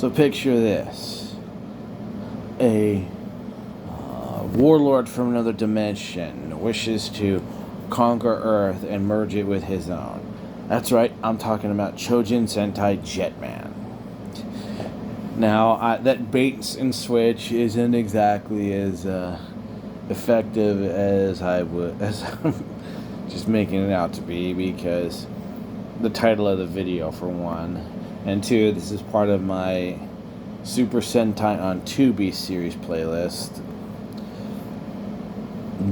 So picture this. A warlord from another dimension wishes to conquer Earth and merge it with his own. That's right, I'm talking about Chojin Sentai Jetman. Now, that bait and switch isn't exactly as effective as I'm just making it out to be, because the title of the video, for one, and two, this is part of my Super Sentai on Tubi series playlist.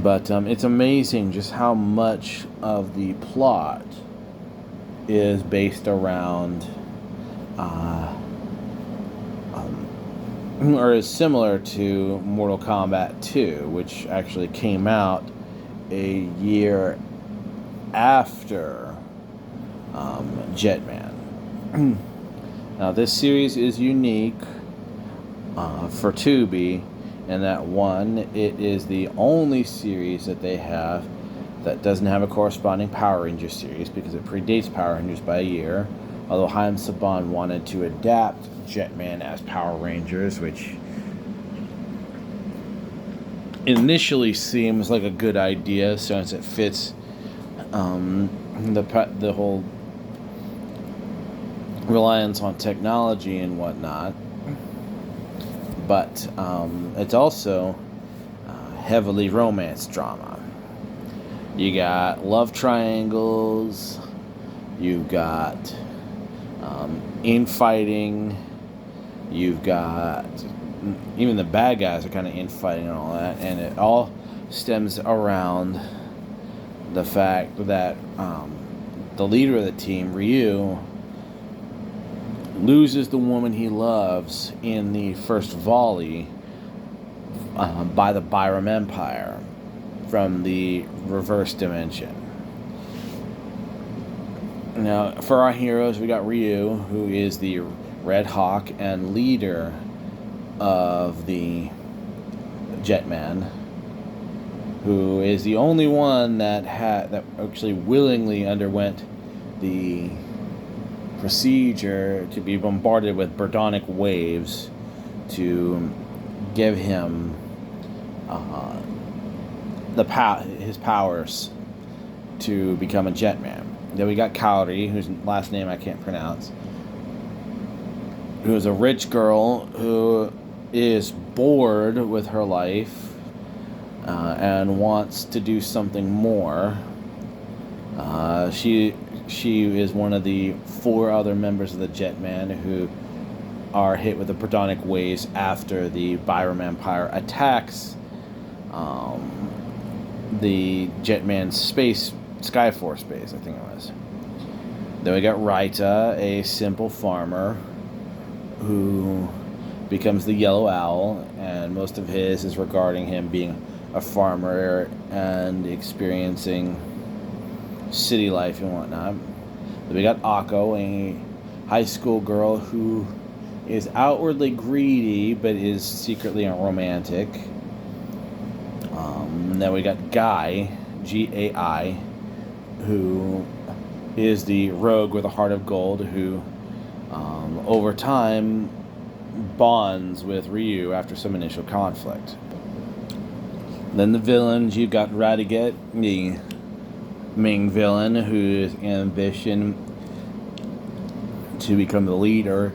But it's amazing just how much of the plot is based around or is similar to Mortal Kombat 2, which actually came out a year after Jetman. Now, this series is unique for Tubi, in that one, it is the only series that they have that doesn't have a corresponding Power Rangers series, because it predates Power Rangers by a year. Although Haim Saban wanted to adapt Jetman as Power Rangers, which initially seems like a good idea, since it fits the whole reliance on technology and whatnot. But it's also heavily romance drama. You got love triangles, you've got infighting, you've got even the bad guys are kind of infighting and all that, and it all stems around the fact that the leader of the team, Ryu, loses the woman he loves in the first volley by the Byram Empire from the reverse dimension. Now, for our heroes, we got Ryu, who is the Red Hawk and leader of the Jetman, who is the only one that actually willingly underwent the procedure to be bombarded with Burdonic waves to give him his powers to become a Jetman. Then we got Kaori, whose last name I can't pronounce, who is a rich girl who is bored with her life and wants to do something more. She is one of the 4 other members of the Jetman who are hit with the Burdonic waves after the Byram Empire attacks the Jetman's Skyforce base, I think it was. Then we got Raita, a simple farmer who becomes the Yellow Owl, and most of his is regarding him being a farmer and experiencing city life and whatnot. Then we got Akko, a high school girl who is outwardly greedy but is secretly a romantic. Then we got Guy, Gai, who is the rogue with a heart of gold, who over time bonds with Ryu after some initial conflict. Then the villains, you got Radiget, the main villain, whose ambition to become the leader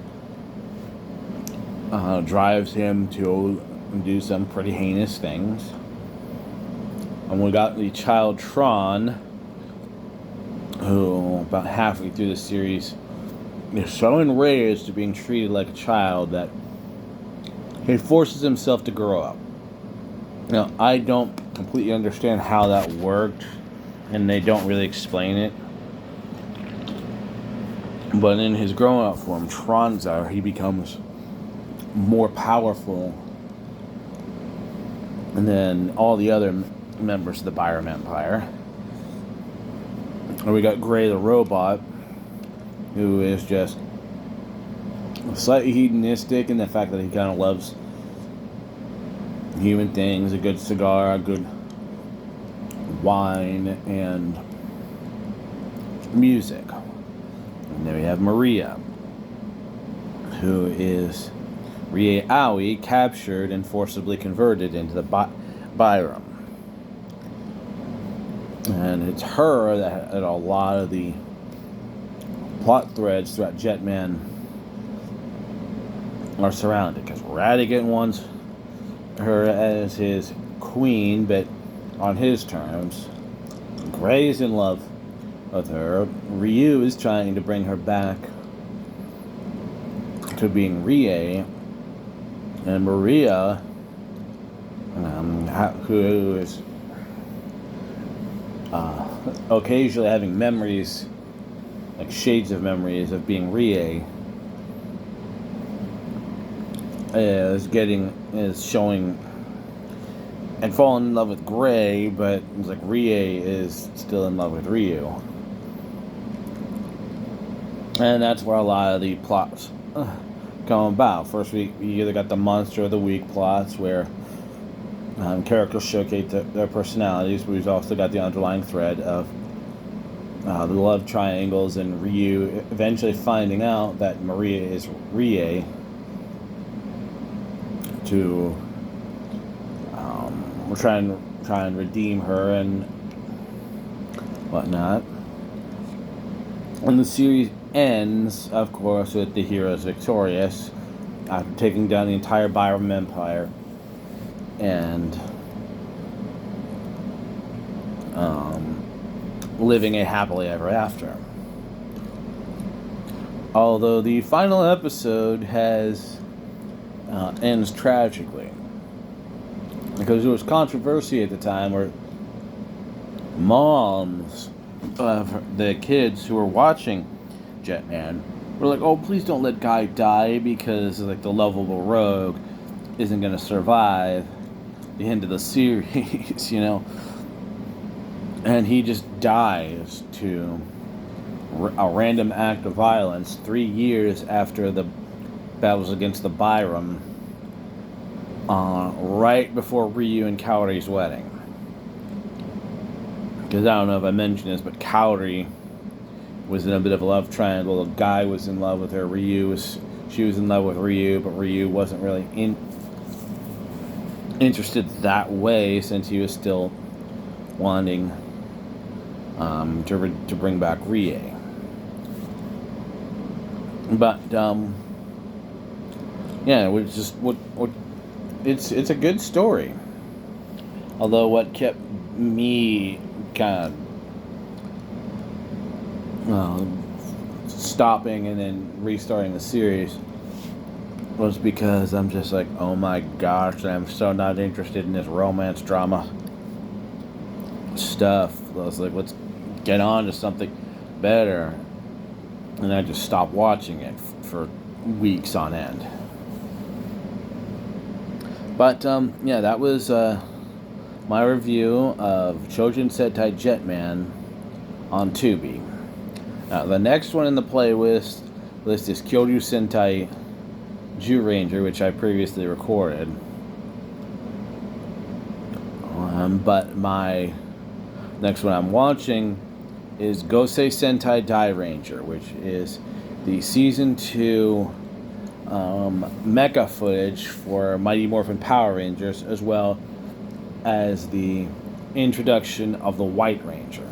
drives him to do some pretty heinous things. And we got the child Tron, who about halfway through the series is so enraged to being treated like a child that he forces himself to grow up. Now, I don't completely understand how that worked, and they don't really explain it. But in his grown-up form, Tronzar, he becomes more powerful than all the other members of the Byram Empire. And we got Gray the robot, who is just slightly hedonistic in the fact that he kind of loves human things, a good cigar, a good wine, and music. And then we have Maria, who is Rie Aoi, captured and forcibly converted into the Byram. And it's her that a lot of the plot threads throughout Jetman are surrounded, because Ratigan wants her as his queen, but on his terms. Gray's in love with her. Ryu is trying to bring her back to being Rie, and Maria, who is occasionally having memories, like shades of memories of being Rie, is showing and falling in love with Gray, but it's like Rie is still in love with Ryu. And that's where a lot of the plots come about. First, we either got the Monster of the Week plots, where characters showcase their personalities, but we've also got the underlying thread of the love triangles and Ryu eventually finding out that Maria is Rie to try and redeem her and whatnot. And the series ends, of course, with the heroes victorious after taking down the entire Byram Empire and living a happily ever after. Although the final episode ends tragically, because there was controversy at the time where moms of the kids who were watching Jetman were like, "Oh, please don't let Guy die, because like the lovable rogue isn't going to survive the end of the series," you know. And he just dies to a random act of violence 3 years after the battles against the Byram, right before Ryu and Kaori's wedding. Because I don't know if I mentioned this, but Kaori was in a bit of a love triangle. The guy was in love with her. She was in love with Ryu, but Ryu wasn't really interested that way, since he was still wanting to bring back Rie. But yeah, which just what it's a good story. Although what kept me kind of stopping and then restarting the series was because I'm just like, oh my gosh, I'm so not interested in this romance drama stuff. I was like, let's get on to something better. And I just stopped watching it for weeks on end. But yeah, that was my review of Chojin Sentai Jetman on Tubi. The next one in the playlist is Kyoryu Sentai Zyuranger, which I previously recorded. But my next one I'm watching is Gosei Sentai Dairanger, which is the Season 2 mecha footage for Mighty Morphin Power Rangers, as well as the introduction of the White Ranger.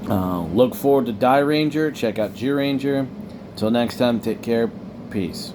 Look forward to Dairanger. Check out Zyuranger. Until next time, take care. Peace.